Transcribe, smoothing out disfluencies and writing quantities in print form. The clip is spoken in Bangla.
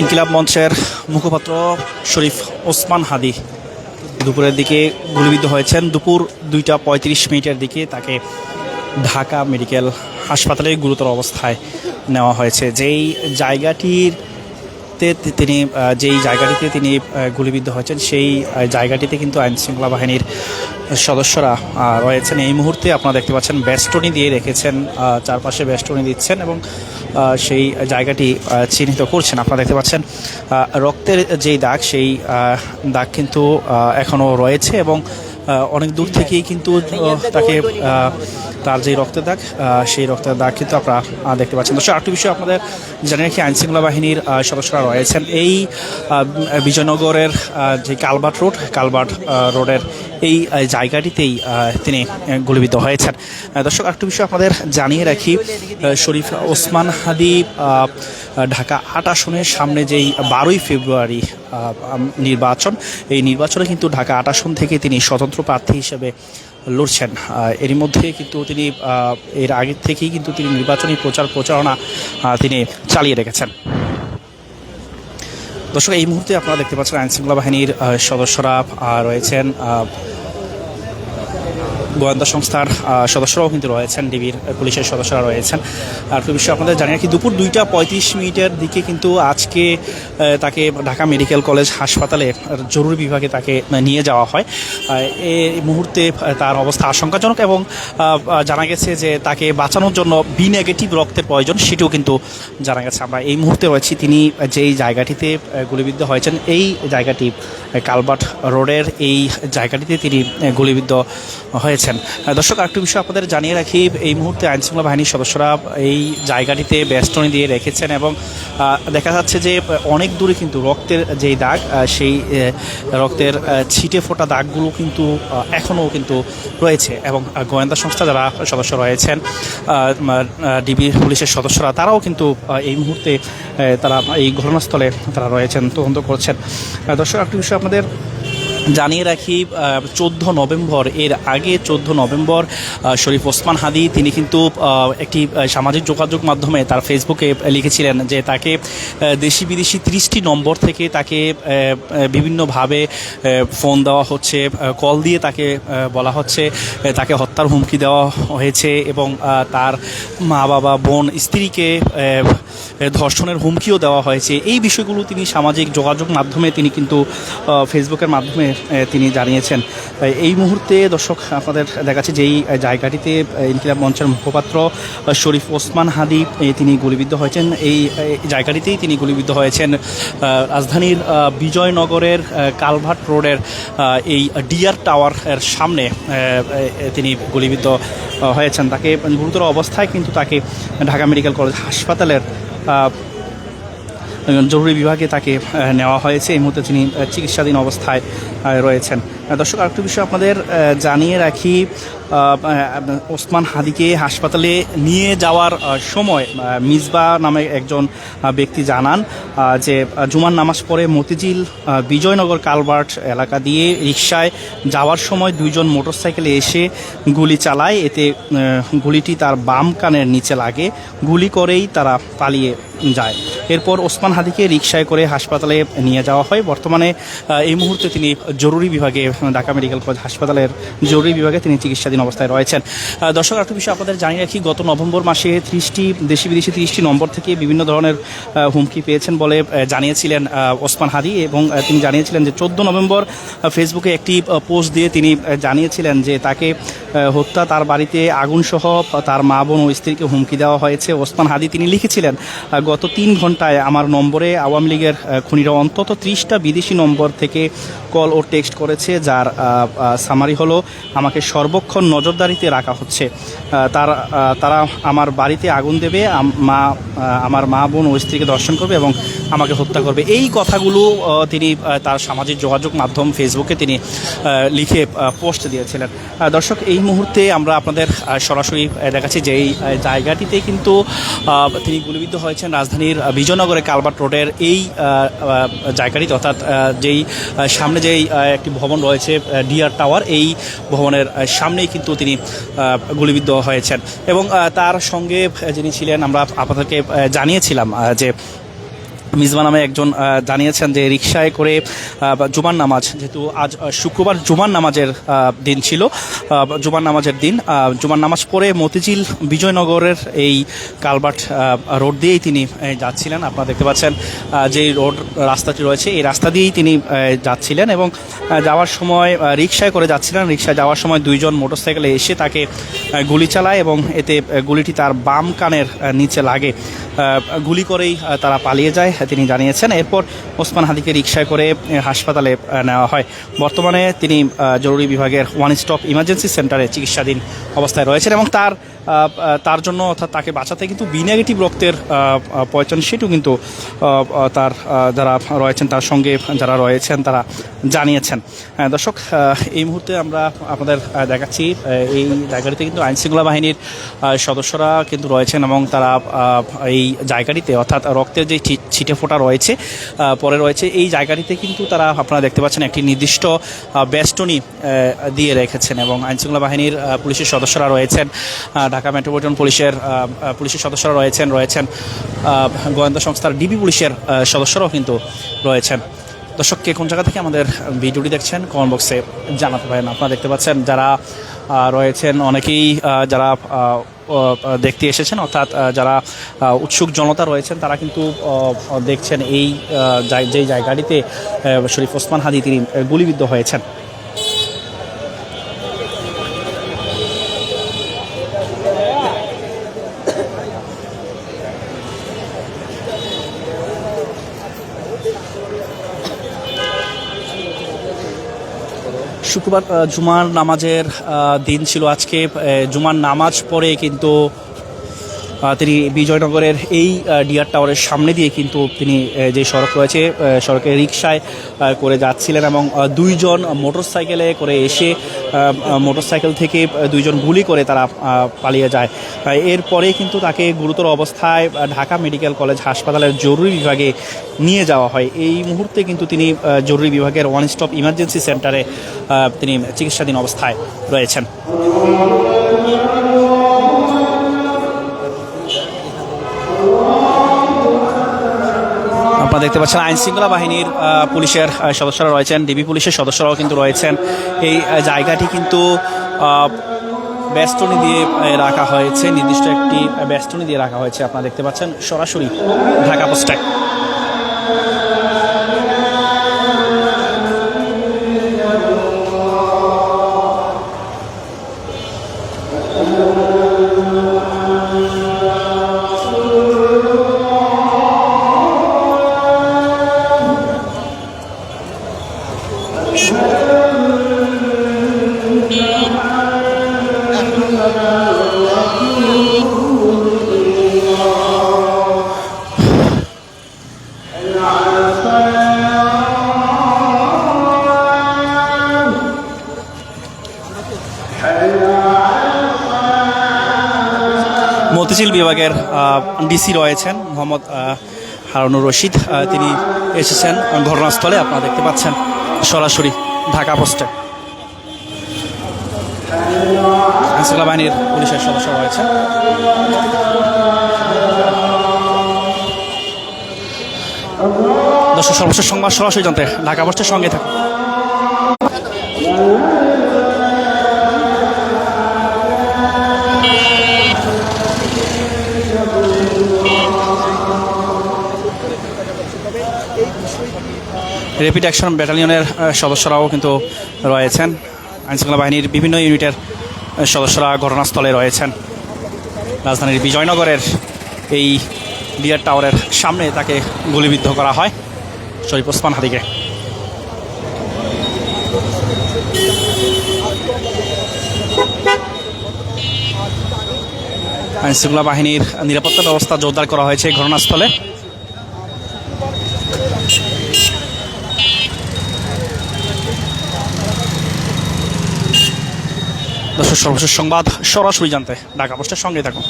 ইনকিলাব মঞ্চের মুখপাত্র শরীফ ওসমান হাদি দুপুরের দিকে গুলিবিদ্ধ হয়েছেন। দুপুর 2:35 দিকে তাকে ঢাকা মেডিকেল হাসপাতালে গুরুতর অবস্থায় নেওয়া হয়েছে। যেই জায়গাটিতে তিনি গুলিবিদ্ধ হয়েছেন সেই জায়গাটিতে কিন্তু আইনশৃঙ্খলা বাহিনীর সদস্যরা রয়েছেন। এই মুহূর্তে আপনারা দেখতে পাচ্ছেন বেষ্টনী দিয়ে রেখেছেন, চারপাশে বেষ্টনী দিচ্ছেন এবং সেই জায়গাটি চিহ্নিত করছেন। আপনারা দেখতে পাচ্ছেন রক্তের যেই দাগ, সেই দাগ কিন্তু এখনও রয়েছে এবং অনেক দূর থেকেই কিন্তু তাকে তার যে রক্তের দাগ, সেই রক্তের দাগ কিন্তু আপনারা দেখতে পাচ্ছেন। দর্শক, আরেকটি বিষয় আপনাদের জানিয়ে রাখি, আইনশৃঙ্খলা বাহিনীর সদস্যরা রয়েছেন এই বিজয়নগরের যে কালভার্ট রোডের এই জায়গাটিতেই তিনি গুলিবিদ্ধ হয়েছেন। দর্শক, আরেকটি বিষয় আপনাদের জানিয়ে রাখি, শরীফ ওসমান হাদি ঢাকা 8 আসনের সামনে যেই 12ই ফেব্রুয়ারি নির্বাচন, এই নির্বাচনে কিন্তু ঢাকা 8 আসন থেকে তিনি স্বতন্ত্র প্রার্থী হিসেবে লড়ছেন। এরই মধ্যে কিন্তু তিনি এর আগে থেকেই কিন্তু তিনি নির্বাচনী প্রচারণা তিনি চালিয়ে রেখেছেন। দর্শক, এই মুহূর্তে আপনারা দেখতে পাচ্ছেন আইনশৃঙ্খলা বাহিনীর সদস্যরা রয়েছেন, গোয়েন্দা সংস্থার সদস্যরাও কিন্তু রয়েছেন, ডিবির পুলিশের সদস্যরা রয়েছেন। আর একটু বিষয় আপনাদের জানিয়ে রাখি, দুপুর 2:35 দিকে কিন্তু আজকে তাকে ঢাকা মেডিকেল কলেজ হাসপাতালে জরুরি বিভাগে তাকে নিয়ে যাওয়া হয়। এই মুহূর্তে তার অবস্থা আশঙ্কাজনক এবং জানা গেছে যে তাকে বাঁচানোর জন্য বি নেগেটিভ রক্তের প্রয়োজন, সেটিও কিন্তু জানা গেছে। আমরা এই মুহূর্তে রয়েছি তিনি যেই জায়গাটিতে গুলিবিদ্ধ হয়েছেন, এই জায়গাটি কালভার্ট রোডের এই জায়গাটিতে তিনি গুলিবিদ্ধ হয়েছেন। দর্শক, আরেকটি বিষয় আপনাদের জানিয়ে রাখি, এই মুহূর্তে আইনশৃঙ্খলা বাহিনীর সদস্যরা এই জায়গাটিতে বেষ্টনী দিয়ে রেখেছেন এবং দেখা যাচ্ছে যে অনেক দূরে কিন্তু রক্তের যেই দাগ, সেই রক্তের ছিটে ফোটা দাগগুলো কিন্তু এখনও কিন্তু রয়েছে এবং গোয়েন্দা সংস্থা যারা সদস্য রয়েছেন, ডিবি পুলিশের সদস্যরা, তারাও কিন্তু এই মুহূর্তে তারা এই ঘটনাস্থলে তারা রয়েছেন, তদন্ত করছেন। দর্শক, আরেকটি বিষয় আপনাদের জানিয়ে রাখি, 14 নভেম্বর, এর আগে 14 নভেম্বর শরীফ ওসমান হাদি তিনি কিন্তু একটি সামাজিক যোগাযোগ মাধ্যমে তার ফেসবুকে লিখেছিলেন যে তাকে দেশি বিদেশি 30টি নম্বর থেকে তাকে বিভিন্নভাবে ফোন দেওয়া হচ্ছে, কল দিয়ে তাকে বলা হচ্ছে তাকে হত্যার হুমকি দেওয়া হয়েছে এবং তার মা বাবা, বোন, স্ত্রীকে ধর্ষণের হুমকিও দেওয়া হয়েছে। এই বিষয়গুলো তিনি সামাজিক যোগাযোগ মাধ্যমে তিনি কিন্তু ফেসবুকের মাধ্যমে তিনি জানিয়েছেন। এই মুহূর্তে দর্শক আপনাদের দেখাচ্ছে যেই জায়গাটিতে ইনকিলাব মঞ্চের মুখপাত্র শরীফ ওসমান হাদি তিনি গুলিবিদ্ধ হয়েছেন, এই জায়গাটিতেই তিনি গুলিবিদ্ধ হয়েছেন। রাজধানীর বিজয়নগরের কালভার্ট রোডের এই ডিআর টাওয়ারের সামনে তিনি গুলিবিদ্ধ হয়েছেন। তাকে গুরুতর অবস্থায় কিন্তু তাকে ঢাকা মেডিকেল কলেজ হাসপাতালের জরুরি বিভাগে তাকে নেওয়া হয়েছে। এই মুহূর্তে তিনি চিকিৎসাধীন অবস্থায় রয়েছেন। দর্শক, আরেকটি বিষয় আপনাদের জানিয়ে রাখি, ওসমান হাদিকে হাসপাতালে নিয়ে যাওয়ার সময় মিসবা নামে একজন ব্যক্তি জানান যে জুমার নামাজ পড়ে মতিঝিল বিজয়নগর কালভার্ট এলাকা দিয়ে রিকশায় যাওয়ার সময় দুইজন মোটরসাইকেলে এসে গুলি চালায়। এতে গুলিটি তার বাম কানের নিচে লাগে, গুলি করেই তারা পালিয়ে যায়। এরপর ওসমান হাদিকে রিকশায় করে হাসপাতালে নিয়ে যাওয়া হয়। বর্তমানে এই মুহূর্তে তিনি জরুরি বিভাগে, ঢাকা মেডিকেল কলেজ হাসপাতালের জরুরি বিভাগে তিনি চিকিৎসাধীন অবস্থায় রয়েছেন। দর্শক, আরেকটি বিষয় আপনাদের জানিয়ে রাখি, গত নভেম্বর মাসে 30টি দেশি বিদেশি 30টি নম্বর থেকে বিভিন্ন ধরনের হুমকি পেয়েছেন বলে জানিয়েছিলেন ওসমান হাদি এবং তিনি জানিয়েছিলেন যে 14 নভেম্বর ফেসবুকে একটি পোস্ট দিয়ে তিনি জানিয়েছিলেন যে তাকে হত্যা, তার বাড়িতে আগুনসহ তার মা, বোন ও স্ত্রীকে হুমকি দেওয়া হয়েছে। ওসমান হাদি তিনি লিখেছিলেন, গত 3 ঘন্টায় আমার নম্বরে আওয়ামী লীগের খুনিরা অন্তত 30টা বিদেশি নম্বর থেকে কল ও টেক্সট করেছে, যার সামারি হলো আমাকে সর্বক্ষণ নজরদারিতে রাখা হচ্ছে। তারা আমার বাড়িতে আগুন দেবে, আমার মা, বোন ও স্ত্রীকে দর্শন করবে এবং আমাকে হত্যা করবে। এই কথাগুলো তিনি তার সামাজিক যোগাযোগ মাধ্যম ফেসবুকে তিনি লিখে পোস্ট দিয়েছিলেন। দর্শক, এই মুহূর্তে আমরা আপনাদের সরাসরি দেখাচ্ছি যে এই জায়গাটিতে কিন্তু তিনি গুলিবিদ্ধ হয়েছেন রাজধানীর বিজয়নগরে কালভার্ট রোডের এই জায়গাটিতে, অর্থাৎ যেই সামনে যেই একটি ভবন রয়েছে ডিআর টাওয়ার, এই ভবনের সামনেই কিন্তু তিনি গুলিবিদ্ধ হয়েছেন এবং তার সঙ্গে যিনি ছিলেন আমরা আপনাদেরকে জানিয়েছিলাম যে মিজবা নামে একজন জানিয়েছেন যে রিকশায় করে জুমার নামাজ, যেহেতু আজ শুক্রবার জুমার নামাজের দিন ছিল, জুমার নামাজের দিন, জুমার নামাজ পড়ে মতিঝিল বিজয়নগরের এই কালভার্ট রোড দিয়েই তিনি যাচ্ছিলেন। আপনারা দেখতে পাচ্ছেন যে রাস্তাটি রয়েছে, এই রাস্তা দিয়েই তিনি যাচ্ছিলেন এবং যাওয়ার সময় রিকশায় করে যাচ্ছিলেন। রিকশায় যাওয়ার সময় দুইজন মোটরসাইকেলে এসে তাকে গুলি চালায় এবং এতে গুলিটি তার বাম কানের নিচে লাগে। গুলি করেই তারা পালিয়ে যায় তিনি জানিয়েছেন। এরপর ওসমান হাদিকে রিকশায় করে হাসপাতালে নেওয়া হয়। বর্তমানে তিনি জরুরি বিভাগের ওয়ান স্টপ ইমার্জেন্সি সেন্টারে চিকিৎসাধীন অবস্থায় রয়েছেন এবং তার জন্য, অর্থাৎ তাকে বাঁচাতে কিন্তু বি নেগেটিভ রক্তের প্রয়োজন, সেটিও কিন্তু তার যারা রয়েছেন, তার সঙ্গে যারা রয়েছেন তারা জানিয়েছেন। দর্শক, এই মুহূর্তে আমরা আপনাদের দেখাচ্ছি এই জায়গাটিতে কিন্তু আইনশৃঙ্খলা বাহিনীর সদস্যরা কিন্তু রয়েছেন এবং তারা এই জায়গাটিতে, অর্থাৎ রক্তের যে ছিটে ফোঁটা রয়েছে পরে রয়েছে, এই জায়গাটিতে কিন্তু তারা, আপনারা দেখতে পাচ্ছেন, একটি নির্দিষ্ট বেষ্টনী দিয়ে রেখেছেন এবং আইনশৃঙ্খলা বাহিনীর পুলিশের সদস্যরা রয়েছেন, ঢাকা মেট্রোপলিটন পুলিশের সদস্যরা রয়েছেন, গোয়েন্দা সংস্থার ডিবি পুলিশের সদস্যরাও কিন্তু রয়েছেন। দর্শক, কে কোন জায়গা থেকে আমাদের ভিডিওটি দেখছেন কমেন্ট বক্সে জানাতে পারেন। আপনারা দেখতে পাচ্ছেন যারা রয়েছেন অনেকেই যারা দেখতে এসেছেন, অর্থাৎ যারা উৎসুক জনতা রয়েছেন তারা কিন্তু দেখছেন এই যে জায়গাটিতে শরীফ ওসমান হাদি তিনি গুলিবিদ্ধ হয়েছেন। শুক্রবার জুমার নামাজের দিন ছিল আজকে। জুমার নামাজ পড়ে কিন্তু তিনি বিজয়নগরের এই ডিআর টাওয়ারের সামনে দিয়ে কিন্তু তিনি যে সড়ক রয়েছে, সড়কে রিকশায় করে যাচ্ছিলেন এবং দুইজন মোটরসাইকেলে করে এসে মোটরসাইকেল থেকে দুইজন গুলি করে তারা পালিয়ে যায়। এরপরে কিন্তু তাকে গুরুতর অবস্থায় ঢাকা মেডিকেল কলেজ হাসপাতালের জরুরি বিভাগে নিয়ে যাওয়া হয়। এই মুহূর্তে কিন্তু তিনি জরুরি বিভাগের ওয়ান স্টপ ইমার্জেন্সি সেন্টারে তিনি চিকিৎসাধীন অবস্থায় রয়েছেন। আপনারা দেখতে পাচ্ছেন আইনশৃঙ্খলা বাহিনীর পুলিশের সদস্যরা রয়েছেন, ডিবি পুলিশের সদস্যরাও কিন্তু রয়েছেন। এই জায়গাটি কিন্তু বেষ্টনী দিয়ে রাখা হয়েছে, নির্দিষ্ট একটি বেষ্টনী দিয়ে রাখা হয়েছে। আপনারা দেখতে পাচ্ছেন সরাসরি ঢাকা পোস্টায়। মতিঝিল বিভাগের ডিসি রয়েছেন মোহাম্মদ হারুনুর রশিদ, তিনি এসেছেন ঘটনাস্থলে। আপনারা দেখতে পাচ্ছেন সরাসরি ঢাকা পোস্টে আইনশৃঙ্খলা বাহিনীর পুলিশের সদস্য রয়েছে। দর্শক, সর্বশেষ সংবাদ সরাসরি জানতে ঢাকা পোস্টের সঙ্গে থাকুন। র্যাপিড অ্যাকশন ব্যাটালিয়নের সদস্যরাও কিন্তু রয়েছেন, আইনশৃঙ্খলা বাহিনীর বিভিন্ন ইউনিটের সদস্যরা ঘটনাস্থলে রয়েছেন। রাজধানীর বিজয়নগরের এই ডিআর টাওয়ারের সামনে তাকে গুলিবিদ্ধ করা হয় শরীফ ওসমান হাদিকে। আইনশৃঙ্খলা বাহিনীর নিরাপত্তা ব্যবস্থা জোরদার করা হয়েছে ঘটনাস্থলে। দর্শক, সর্বশেষ সংবাদ সরাসরি জানতে ঢাকা পোস্টের সঙ্গে থাকুন।